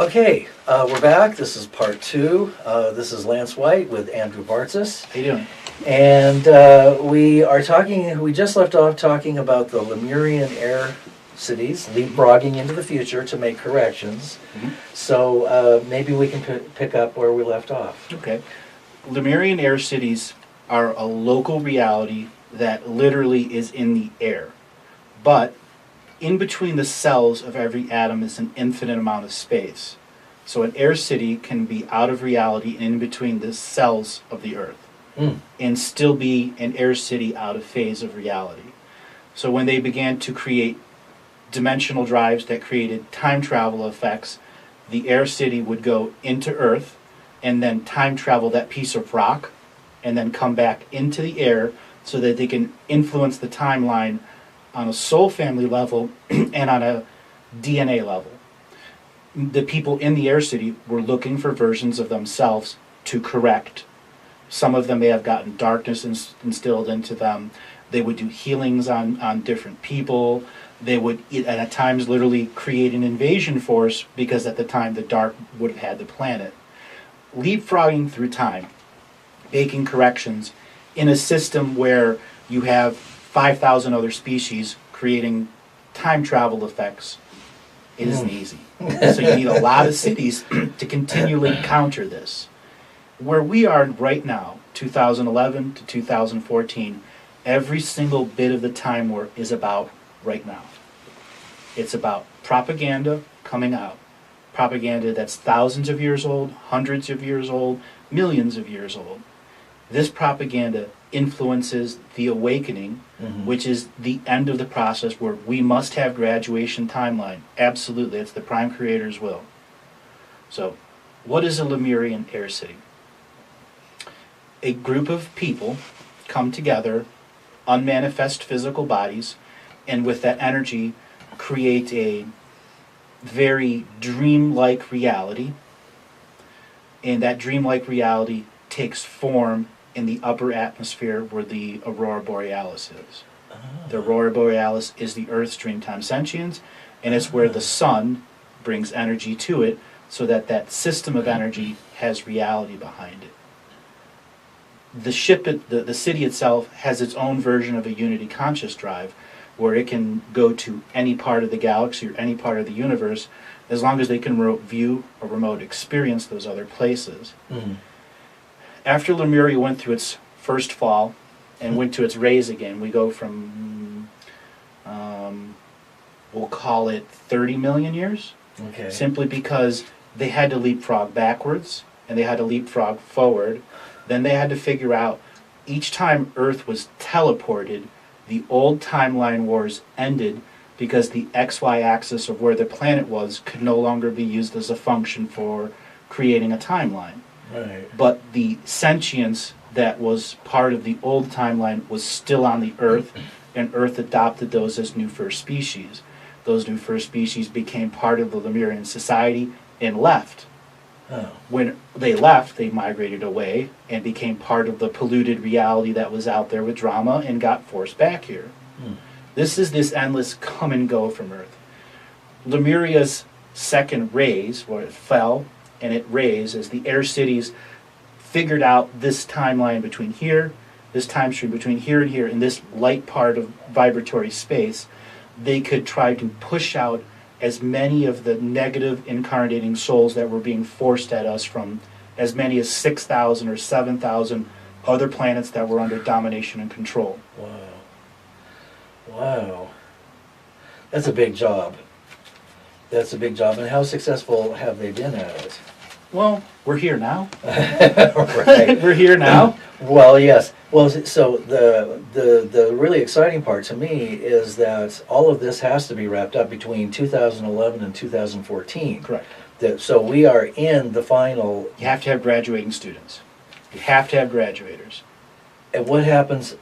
Okay, we're back. This is part two. This is Lance White with Andrew Bartzis. How you doing? And we just left off talking about the Lemurian air cities, leapfrogging into the future to make corrections. Mm-hmm. So maybe we can pick up where we left off. Okay. Lemurian air cities are a local reality that literally is in the air. But in between the cells of every atom is an infinite amount of space. So an air city can be out of reality in between the cells of the Earth and still be an air city out of phase of reality. So when they began to create dimensional drives that created time travel effects, the air city would go into Earth and then time travel that piece of rock and then come back into the air so that they can influence the timeline on a soul family level and on a DNA level. The people in the air city were looking for versions of themselves to correct. Some of them may have gotten darkness instilled into them. They would do healings on different people. They would, at times, literally create an invasion force because at the time the dark would have had the planet. Leapfrogging through time, making corrections in a system where you have 5,000 other species creating time travel effects, it isn't easy. So you need a lot of cities to continually counter this. Where we are right now, 2011 to 2014, every single bit of the time warp is about right now. It's about propaganda coming out. Propaganda that's thousands of years old, hundreds of years old, millions of years old. This propaganda influences the awakening, which is the end of the process where we must have graduation timeline. Absolutely, it's the Prime Creator's will. So, what is a Lemurian air city? A group of people come together, unmanifest physical bodies, and with that energy create a very dreamlike reality. And that dreamlike reality takes form in the upper atmosphere where the Aurora Borealis is. The Aurora Borealis is the Earth's dreamtime sentience, and it's where the sun brings energy to it so that that system of energy has reality behind it. The city itself has its own version of a unity conscious drive where it can go to any part of the galaxy or any part of the universe as long as they can view or remote experience those other places. After Lemuria went through its first fall and went to its raise again, we go from, we'll call it 30 million years. Okay. Simply because they had to leapfrog backwards and they had to leapfrog forward. Then they had to figure out each time Earth was teleported, the old timeline wars ended because the XY axis of where the planet was could no longer be used as a function for creating a timeline. Right. But the sentience that was part of the old timeline was still on the Earth, and Earth adopted those as new first species. Those new first species became part of the Lemurian society and left. When they left, they migrated away and became part of the polluted reality that was out there with drama and got forced back here. This is this endless come and go from Earth. Lemuria's second raise, where it fell and it raised, as the air cities figured out this timeline between here, this time stream between here and here, in this light part of vibratory space, they could try to push out as many of the negative incarnating souls that were being forced at us from as many as 6,000 or 7,000 other planets that were under domination and control. Wow. That's a big job. That's a big job. And how successful have they been at it? Well, we're here now. Right. We're here now. Well, yes. Well, so the really exciting part to me is that all of this has to be wrapped up between 2011 and 2014. Correct. So we are in the final. You have to have graduating students. You have to have graduators. And what happens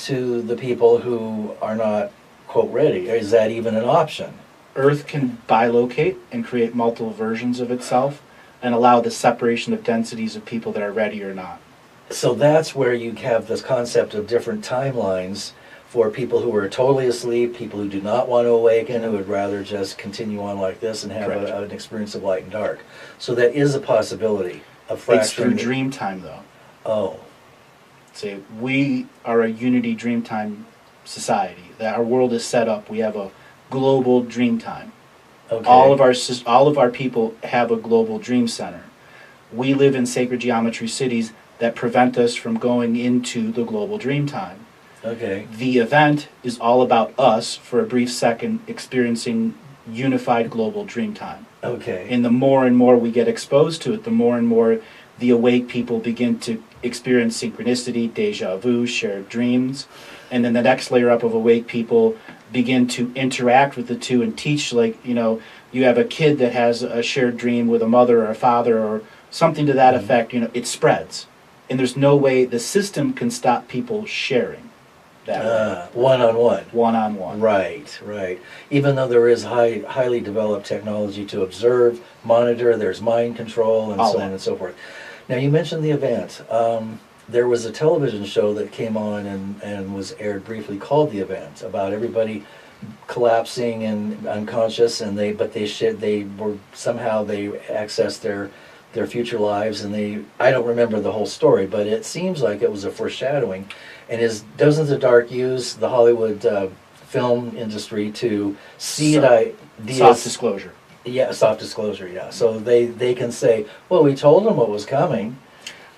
to the people who are not, quote, ready? Is that even an option? Earth can bilocate and create multiple versions of itself and allow the separation of densities of people that are ready or not. So that's where you have this concept of different timelines for people who are totally asleep, people who do not want to awaken, who would rather just continue on like this and have Correct. an experience of light and dark. So that is a possibility. A It's fraction. through dream time, though. Oh, Say we are a unity dreamtime society. That our world is set up. We have a global dreamtime. okay. All of our people have a global dream center. We live in sacred geometry cities that prevent us from going into the global dreamtime. Okay. The event is all about us for a brief second experiencing unified global dreamtime. Okay. And the more and more we get exposed to it, the more and more the awake people begin to experience synchronicity, deja vu, shared dreams. And then the next layer up of awake people begin to interact with the two and teach, like, you have a kid that has a shared dream with a mother or a father or something to that effect, it spreads. And there's no way the system can stop people sharing that way. One-on-one. One-on-one. Right, right. Even though there is highly developed technology to observe, monitor, there's mind control, and All so that. on and so forth. Now, you mentioned the event. There was a television show that came on and was aired briefly called The Event, about everybody collapsing and unconscious, and they accessed their future lives, and I don't remember the whole story, but it seems like it was a foreshadowing. And doesn't the dark use the Hollywood film industry to see Soft disclosure. Yeah, soft disclosure, yeah. So they can say, well, we told them what was coming.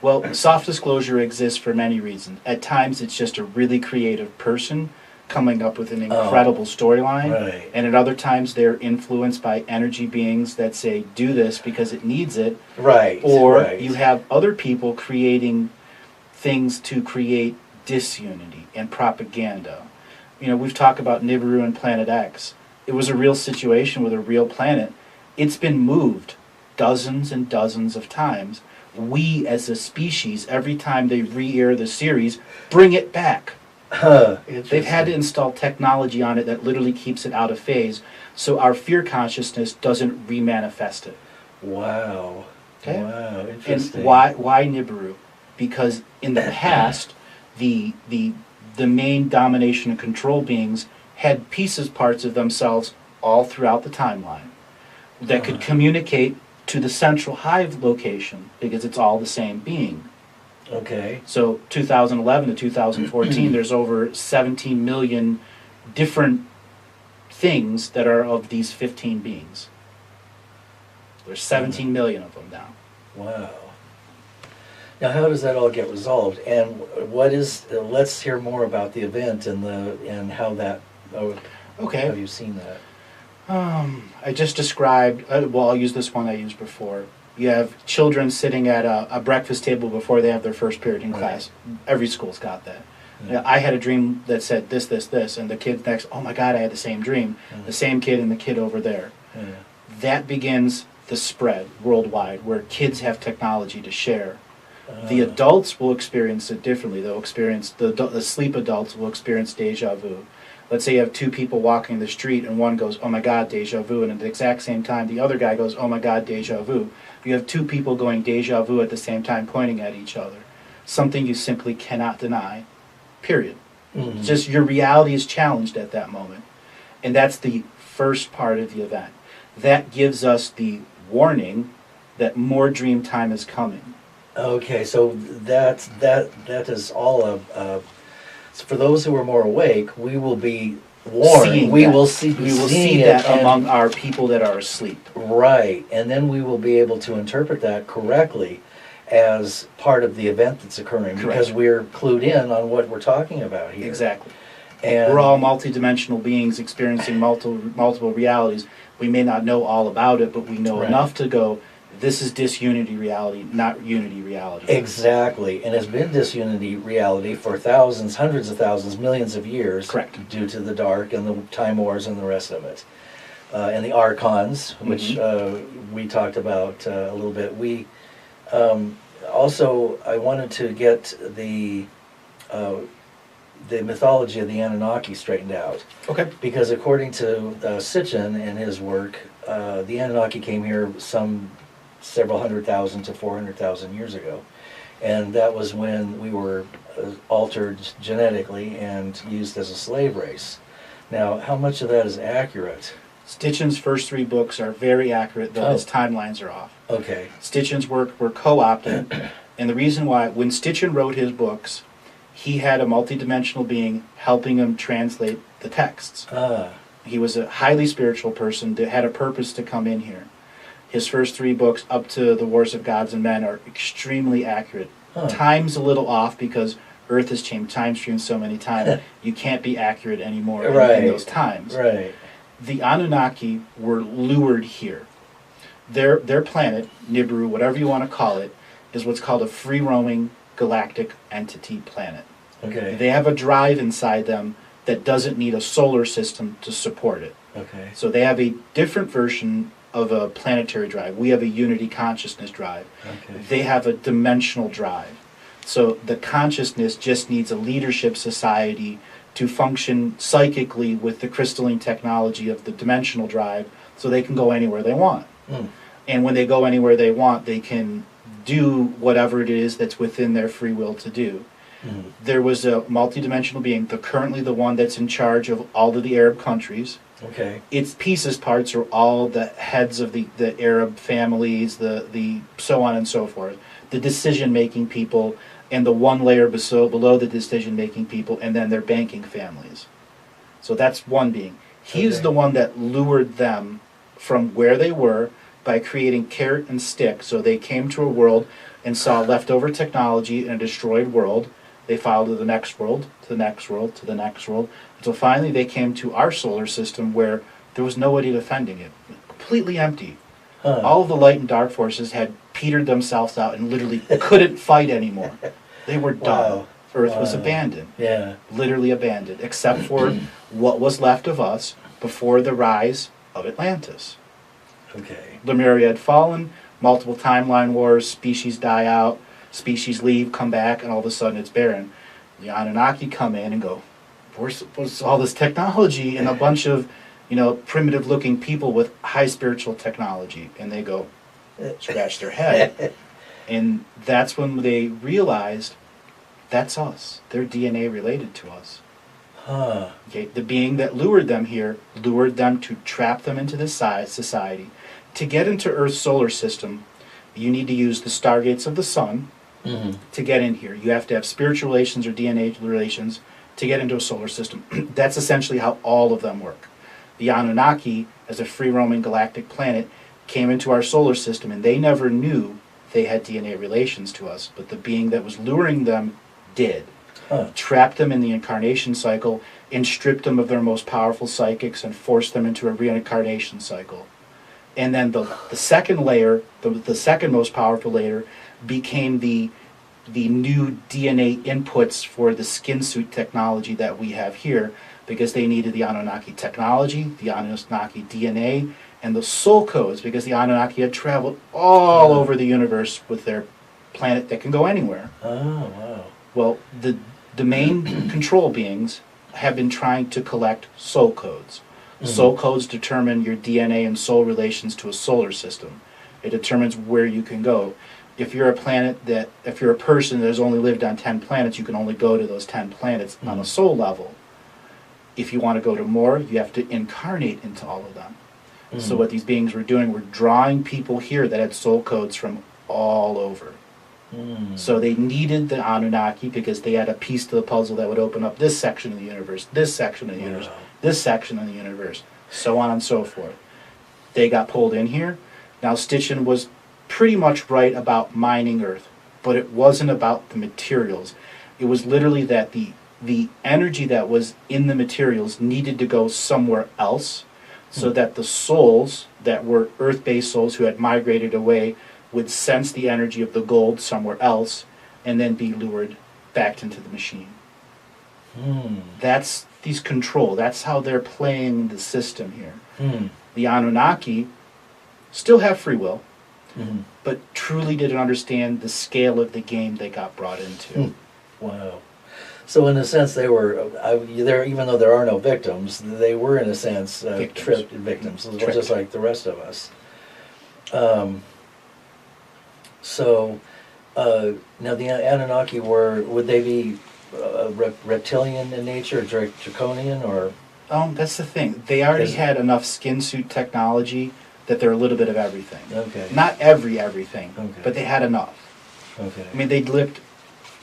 Well, soft disclosure exists for many reasons. At times, it's just a really creative person coming up with an incredible storyline. Right. And at other times, they're influenced by energy beings that say, do this because it needs it. Right. Or right. you have other people creating things to create disunity and propaganda. We've talked about Nibiru and Planet X. It was a real situation with a real planet. It's been moved dozens and dozens of times. We, as a species, every time they re-air the series, bring it back. They've had to install technology on it that literally keeps it out of phase, so our fear consciousness doesn't remanifest it. Wow. Okay? Wow, interesting. And why Nibiru? Because in the past, the main domination and control beings had parts of themselves all throughout the timeline that could communicate to the central hive location because it's all the same being. Okay. So 2011 to 2014, there's over 17 million different things that are of these 15 beings. There's 17 million of them now. Wow. Now, how does that all get resolved? And let's hear more about the event and how that. Okay. Have you seen that? I just described, I'll use this one I used before. You have children sitting at a breakfast table before they have their first period in class. Every school's got that. Yeah. I had a dream that said this, this, this, and the kid next, oh my God, I had the same dream. The same kid and the kid over there. Yeah. That begins the spread worldwide where kids have technology to share. The adults will experience it differently. They'll experience, the sleep adults will experience deja vu. Let's say you have two people walking the street and one goes, oh my God, deja vu, and at the exact same time the other guy goes, oh my God, deja vu. You have two people going deja vu at the same time pointing at each other. Something you simply cannot deny, period. Mm-hmm. It's just your reality is challenged at that moment. And that's the first part of the event. That gives us the warning that more dream time is coming. Okay, so that is all for those who are more awake, we will be warned. We will see that among our people that are asleep. Right, and then we will be able to interpret that correctly as part of the event that's occurring. Correct. Because we're clued in on what we're talking about here. Exactly. And we're all multidimensional beings experiencing multiple realities. We may not know all about it, but we know Right. enough to go, this is disunity reality, not unity reality. Exactly, and it's been disunity reality for thousands, hundreds of thousands, millions of years. Correct. Due to the dark and the time wars and the rest of it, and the archons, which we talked about a little bit. We also, I wanted to get the mythology of the Anunnaki straightened out. Okay. Because according to Sitchin and his work, the Anunnaki came here several 100,000 to 400,000 years ago. and that was when we were altered genetically and used as a slave race. Now, how much of that is accurate? Stitchin's first 3 books are very accurate, though his timelines are off. Okay. Stitchin's work were co-opted, and the reason why, when Stitchin wrote his books, he had a multidimensional being helping him translate the texts. He was a highly spiritual person that had a purpose to come in here. His first 3 books, up to The Wars of Gods and Men, are extremely accurate. Time's a little off because Earth has changed time streams so many times. You can't be accurate anymore in those times. Right. The Anunnaki were lured here. Their planet, Nibiru, whatever you want to call it, is what's called a free-roaming galactic entity planet. Okay. They have a drive inside them that doesn't need a solar system to support it. Okay. So they have a different version of a planetary drive. We have a unity consciousness drive. Okay. They have a dimensional drive. So the consciousness just needs a leadership society to function psychically with the crystalline technology of the dimensional drive so they can go anywhere they want. And when they go anywhere they want, they can do whatever it is that's within their free will to do. There was a multidimensional being, currently the one that's in charge of all of the Arab countries. Okay. Its pieces, parts are all the heads of the Arab families, the so on and so forth, the decision-making people, and the one layer below the decision-making people, and then their banking families. So that's one being. He's the one that lured them from where they were by creating carrot and stick. So they came to a world and saw leftover technology in a destroyed world. They followed to the next world, to the next world, to the next world, until finally they came to our solar system where there was nobody defending it. Completely empty. All of the light and dark forces had petered themselves out and literally couldn't fight anymore. They were done. Wow. Earth was abandoned. Yeah. Literally abandoned, except for what was left of us before the rise of Atlantis. Okay. Lemuria had fallen, multiple timeline wars, species die out, species leave, come back, and all of a sudden it's barren. The Anunnaki come in and go, where's all this technology and a bunch of, primitive-looking people with high spiritual technology? And they go, scratch their head. And that's when they realized, that's us. They're DNA related to us. Okay, the being that lured them here, lured them to trap them into this society. To get into Earth's solar system, you need to use the stargates of the sun to get in here. You have to have spiritual relations or DNA relations to get into a solar system. That's essentially how all of them work. The Anunnaki, as a free-roaming galactic planet, came into our solar system, and they never knew they had DNA relations to us, but the being that was luring them did. Trapped them in the incarnation cycle and stripped them of their most powerful psychics and forced them into a reincarnation cycle. And then the second layer, the second most powerful layer, became the new DNA inputs for the skin suit technology that we have here, because they needed the Anunnaki technology, the Anunnaki DNA, and the soul codes, because the Anunnaki had traveled all over the universe with their planet that can go anywhere. Oh, wow. Well, the main control beings have been trying to collect soul codes. Soul codes determine your DNA and soul relations to a solar system. It determines where you can go. If you're a person that has only lived on 10 planets, you can only go to those 10 planets on a soul level. If you want to go to more, you have to incarnate into all of them. So what these beings were doing were drawing people here that had soul codes from all over. So they needed the Anunnaki because they had a piece to the puzzle that would open up this section of the universe, this section of the universe, this section of the universe, so on and so forth. They got pulled in here. Now Stitchin was pretty much right about mining Earth, but it wasn't about the materials. It was literally that the energy that was in the materials needed to go somewhere else, so that the souls that were Earth-based souls who had migrated away would sense the energy of the gold somewhere else and then be lured back into the machine. That's these control. That's how they're playing the system here. The Anunnaki still have free will, but truly didn't understand the scale of the game they got brought into. Wow. So in a sense, they were there, even though there are no victims. They were in a sense tricked victims, just like the rest of us. So Now the Anunnaki would they be reptilian in nature, draconian, or? That's the thing. They already had enough skin suit technology that they're a little bit of everything. Okay. Not everything, Okay. but they had enough. Okay. I mean, they looked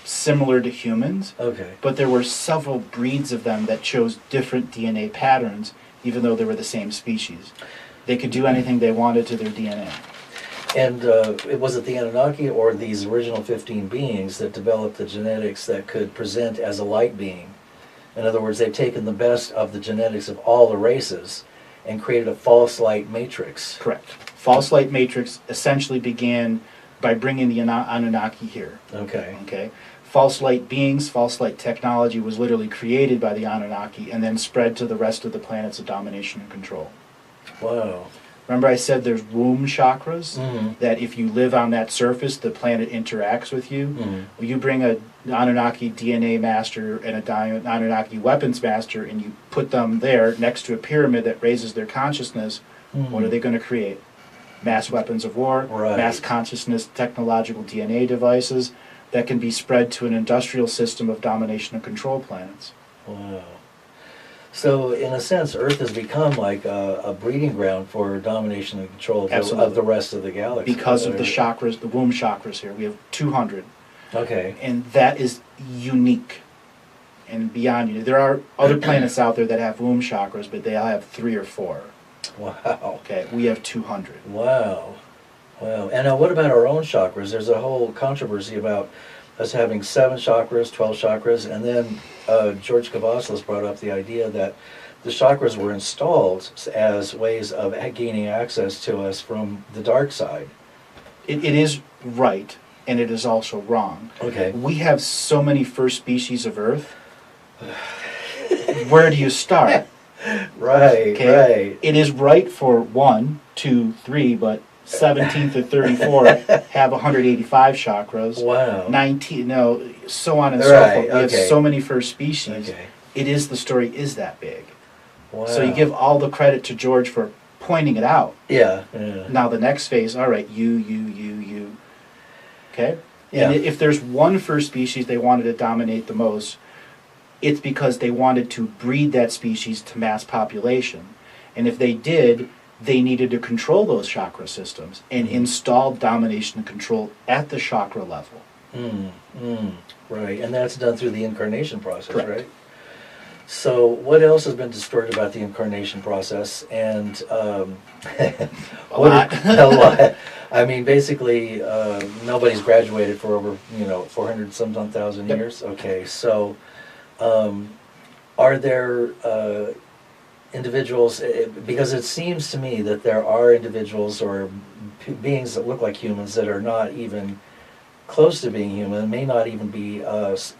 similar to humans, Okay. but there were several breeds of them that chose different DNA patterns, even though they were the same species. They could do anything they wanted to their DNA. And was it the Anunnaki or these original 15 beings that developed the genetics that could present as a light being? In other words, they've taken the best of the genetics of all the races and created a false light matrix. Correct. False light matrix essentially began by bringing the Anunnaki here. Okay. Okay. False light beings, false light technology was literally created by the Anunnaki and then spread to the rest of the planets of domination and control. Wow. Remember I said there's womb chakras? Mm-hmm. That if you live on that surface, the planet interacts with you. Mm-hmm. Well, you bring a Anunnaki DNA master and a Anunnaki weapons master and you put them there next to a pyramid that raises their consciousness, Mm-hmm. what are they going to create? Mass weapons of war, Right. mass consciousness, technological DNA devices that can be spread to an industrial system of domination and control planets. Wow. So, in a sense, Earth has become like a breeding ground for domination and control of the rest of the galaxy. Because of the chakras, the womb chakras here. We have 200. Okay. And that is unique and beyond unique. There are other planets out there that have womb chakras, but they all have 3 or 4. Wow. Okay, we have 200. Wow. Wow. And now what about our own chakras? There's a whole controversy about us having 7 chakras, 12 chakras, and then George Kavaslis brought up the idea that the chakras were installed as ways of gaining access to us from the dark side. It is right, and it is also wrong. Okay. We have so many first species of Earth. Where do you start? Right, Okay. right. It is right for 1, 2, 3, but 17 to 34 have 185 chakras. Wow. 19, no, so on and so Right, forth. We have okay. so many first species. Okay. The story is that big. Wow. So you give all the credit to George for pointing it out. Yeah. Yeah. Now the next phase, all right, you. Okay? Yeah. And if there's one first species they wanted to dominate the most, it's because they wanted to breed that species to mass population. And if they did, they needed to control those chakra systems and install domination and control at the chakra level. Right, and that's done through the incarnation process, Correct. right? So what else has been distorted about the incarnation process? And A lot. A lot. I mean, basically, nobody's graduated for over 400 some thousand Yep. years. Okay, so are there individuals? Because it seems to me that there are individuals or beings that look like humans that are not even close to being human, may not even be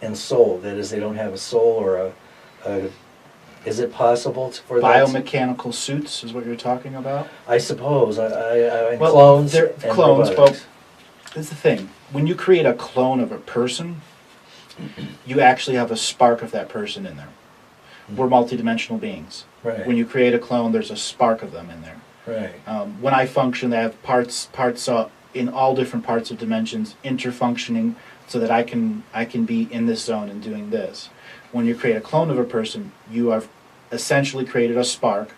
ensouled. That is, they don't have a soul or a is it possible for that? Biomechanical suits is what you're talking about? I suppose. Well, Clones. they're And clones, robotics. but that's the thing. When you create a clone of a person, you actually have a spark of that person in there. We're multidimensional beings. Right. When you create a clone, there's a spark of them in there. Right. When I function, I have parts in all different parts of dimensions interfunctioning so that I can be in this zone and doing this. When you create a clone of a person, you have essentially created a spark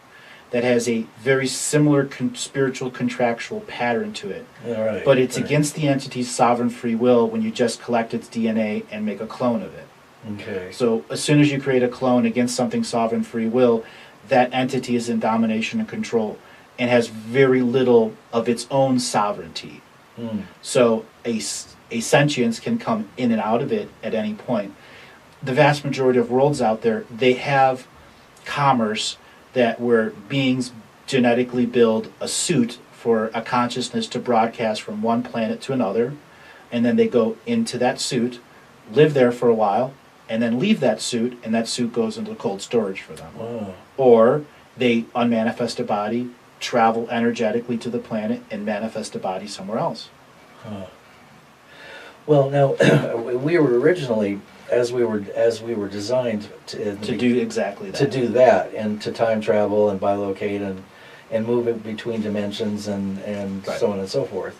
that has a very similar spiritual contractual pattern to it. Yeah, right. But it's right. against the entity's sovereign free will when you just collect its DNA and make a clone of it. Okay. So as soon as you create a clone against something sovereign free will, that entity is in domination and control and has very little of its own sovereignty. So a sentience can come in and out of it at any point. The vast majority of worlds out there, they have commerce where beings genetically build a suit for a consciousness to broadcast from one planet to another, and then they go into that suit, live there for a while, and then leave that suit, and that suit goes into cold storage for them. Wow. Or they unmanifest a body, travel energetically to the planet, and manifest a body somewhere else. Huh. Well, now we were originally, as we were designed to Do exactly that. to do that, and to time travel and bilocate and move it between dimensions and Right. so on and so forth.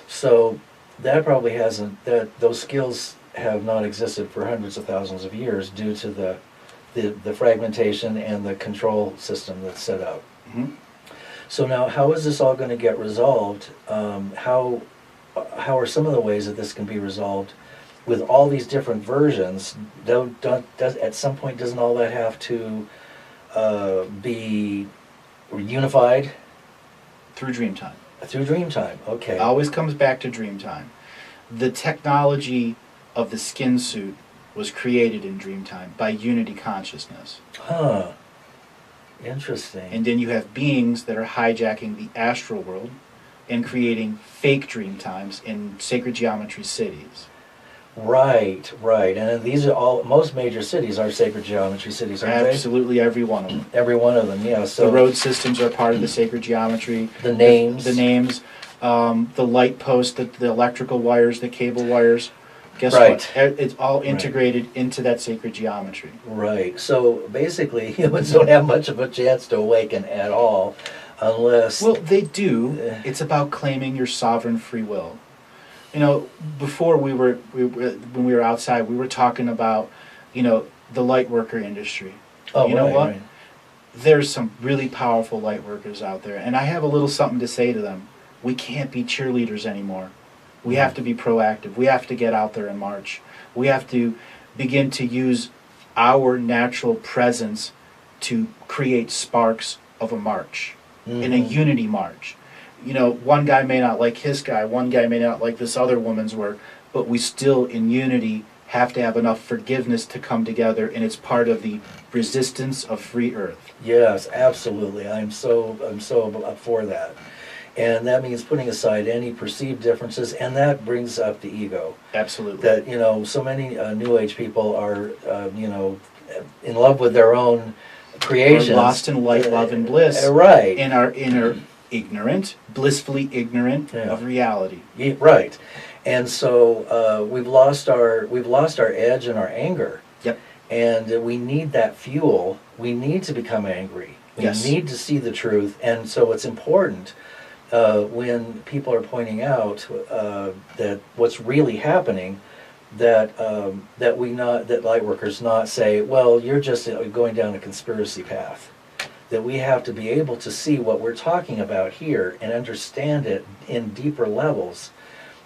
So that probably hasn't, those skills have not existed for hundreds of thousands of years due to the fragmentation and the control system that's set up. Mhm. So now, how is this all going to get resolved? How are some of the ways that this can be resolved with all these different versions? At some point, doesn't all that have to be unified Through Dreamtime. through Dreamtime? Okay. It always comes back to Dreamtime. The technology of the skin suit was created in Dreamtime by Unity Consciousness. Huh. Interesting. And then you have beings that are hijacking the astral world and creating fake Dreamtimes in sacred geometry cities. Right, right. And these are all, most major cities are sacred geometry cities, aren't they? Absolutely every one of them. Every one of them, yeah. So The road systems are part of the sacred geometry. the names. The names, the light posts, the electrical wires, the cable wires. Guess Right. what? It's all integrated into that sacred geometry. Right. So basically, humans don't have much of a chance to awaken at all unless... Well, they do. It's about claiming your sovereign free will. You know, before when we were outside, we were talking about, the light worker industry. oh, you know right, what? right. There's some really powerful light workers out there, and I have a little something to say to them. We can't be cheerleaders anymore. We have to be proactive. We have to get out there and march. We have to begin to use our natural presence to create sparks of a march, in a unity march. One guy may not like his guy, one guy may not like this other woman's work, but we still, in unity, have to have enough forgiveness to come together, and it's part of the resistance of free earth. Yes, absolutely. I'm so up for that. And that means putting aside any perceived differences, and that brings up the ego. Absolutely. That, so many New Age people are, in love with their own creations. We're lost in light, love, and bliss. Right. And are ignorant, blissfully ignorant of reality. Yeah, right. And so we've lost our edge and our anger. Yep. And we need that fuel. We need to become angry. We Yes. need to see the truth. And so it's important when people are pointing out that what's really happening, that light workers not say, well, you're just going down a conspiracy path. That we have to be able to see what we're talking about here and understand it in deeper levels,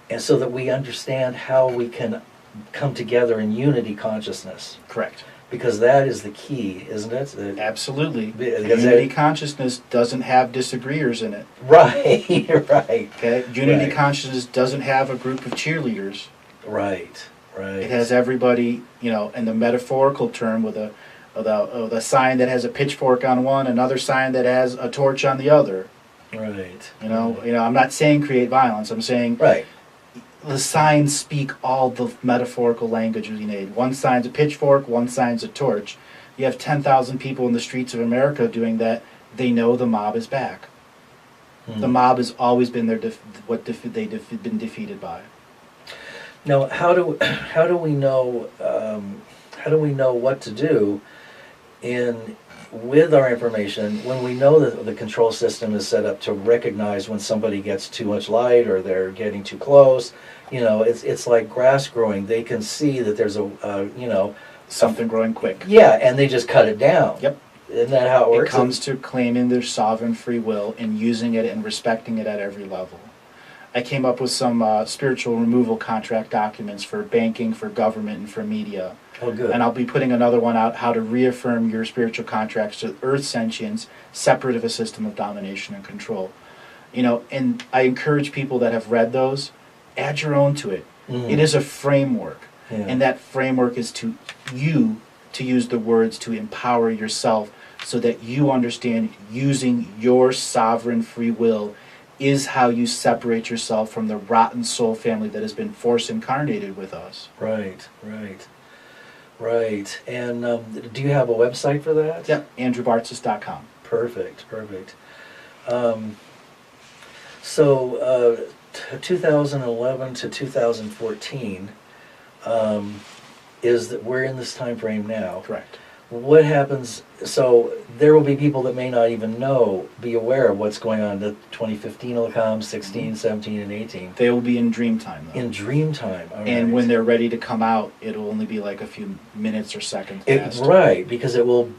and so that we understand how we can come together in unity consciousness. Correct. Because that is the key, isn't it? Absolutely. Because Unity consciousness doesn't have disagreeers in it. Right, right. Okay. Unity Right. consciousness doesn't have a group of cheerleaders. Right, right. It has everybody, in the metaphorical term, with a sign that has a pitchfork on one, another sign that has a torch on the other. Right. I'm not saying create violence. I'm saying Right. the signs speak all the metaphorical language we need. One sign's a pitchfork, one sign's a torch. You have 10,000 people in the streets of America doing that. They know the mob is back. The mob has always been they've been defeated by. Now, how do we know what to do with our information when we know that the control system is set up to recognize when somebody gets too much light or they're getting too close? It's like grass growing. They can see that there's Something growing quick. Yeah, and they just cut it down. Yep. Isn't that how it works? It comes to claiming their sovereign free will and using it and respecting it at every level. I came up with some spiritual removal contract documents for banking, for government, and for media. Oh, good. And I'll be putting another one out, how to reaffirm your spiritual contracts to Earth sentience, separate of a system of domination and control. And I encourage people that have read those, add your own to it. It is a framework. Yeah. And that framework is to use the words to empower yourself so that you understand using your sovereign free will is how you separate yourself from the rotten soul family that has been force incarnated with us. Right, right, right. And do you have a website for that? Yep, andrewbartzis.com. Perfect, perfect. So 2011 to 2014 is that we're in this time frame now. Correct. what happens, so there will be people that may not even be aware of what's going on. The 2015 will come, 16, 17, and 18. They will be in dream time, though. In dream time, all And right. when they're ready to come out, it'll only be like a few minutes or seconds past. Right, because that will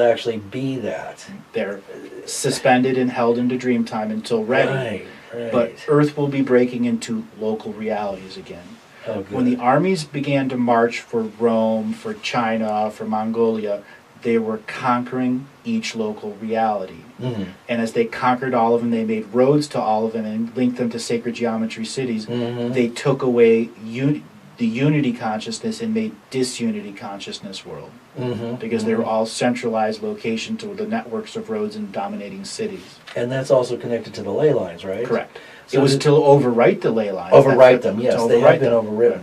actually be that. They're suspended and held into dream time until ready. Right. But Earth will be breaking into local realities again. Oh, good. When the armies began to march for Rome, for China, for Mongolia, they were conquering each local reality. Mhm. And as they conquered all of them, they made roads to all of them and linked them to sacred geometry cities. Mhm. They took away the unity consciousness and made disunity consciousness world. Mhm. Because they were all centralized location to the networks of roads in dominating cities. And that's also connected to the ley lines, right? Correct. So it was to overwrite the ley lines. overwrite That's them, to yes, they overwrite have been them. overwritten.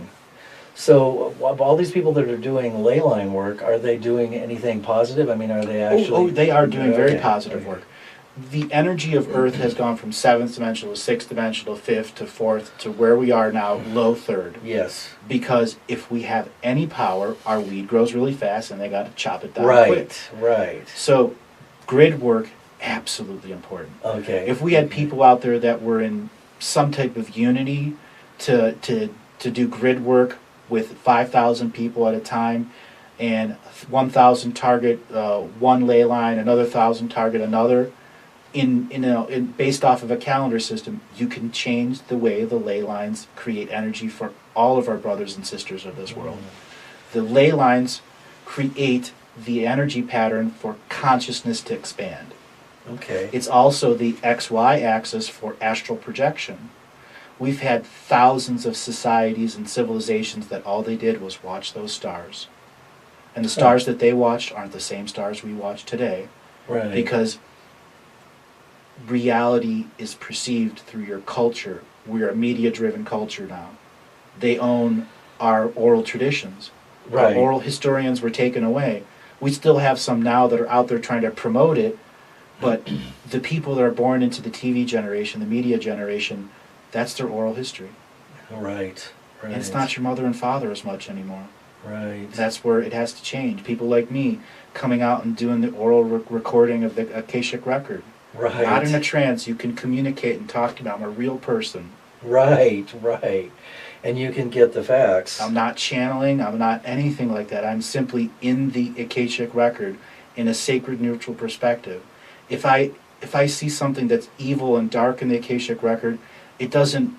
So all these people that are doing ley line work, are they doing anything positive? I mean, are they actually... Oh, they are doing very Okay, positive okay. work. The energy of Earth has gone from 7th dimensional to 6th dimensional, 5th to 4th to where we are now, low 3rd. Yes. Because if we have any power, our weed grows really fast and they got to chop it down quick. Right. So grid work, absolutely important. Okay. If we had people out there that were in some type of unity to do grid work with 5,000 people at a time, and 1,000 target one ley line, another 1,000 target another, in based off of a calendar system, you can change the way the ley lines create energy for all of our brothers and sisters of this world. The ley lines create the energy pattern for consciousness to expand. Okay. It's also the XY axis for astral projection. We've had thousands of societies and civilizations that all they did was watch those stars. And the stars that they watched aren't the same stars we watch today. Right. Because reality is perceived through your culture. We're a media-driven culture now. They own our oral traditions. Right. Our oral historians were taken away. We still have some now that are out there trying to promote it, but the people that are born into the TV generation, the media generation, that's their oral history. Right. And it's not your mother and father as much anymore. Right. That's where it has to change. People like me coming out and doing the oral recording of the Akashic record. Right. Not in a trance. You can communicate and talk to me. I'm a real person. Right. And you can get the facts. I'm not channeling. I'm not anything like that. I'm simply in the Akashic record in a sacred neutral perspective. If I see something that's evil and dark in the Akashic record, it doesn't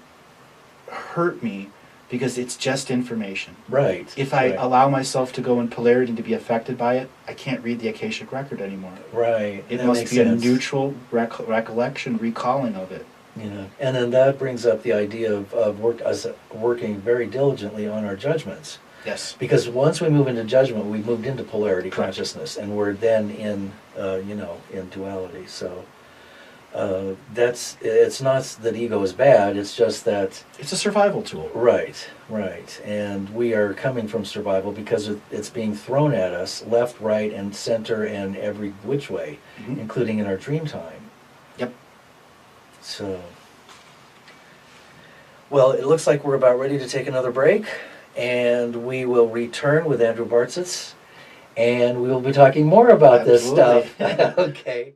hurt me because it's just information. Right. If I allow myself to go in polarity and to be affected by it, I can't read the Akashic record anymore. Right. It That must makes be sense. a neutral recollection, recalling of it. Yeah. And then that brings up the idea of us working very diligently on our judgments. Yes. Because once we move into judgment, we've moved into polarity Correct. consciousness, and we're then in duality. So it's not that ego is bad. It's just that It's a survival tool. right. And we are coming from survival because it's being thrown at us left, right, and center, and every which way, Mhm. including in our dream time. Yep. So, well, it looks like we're about ready to take another break, and we will return with Andrew Bartzis, and we will be talking more about this Absolutely. stuff. Okay.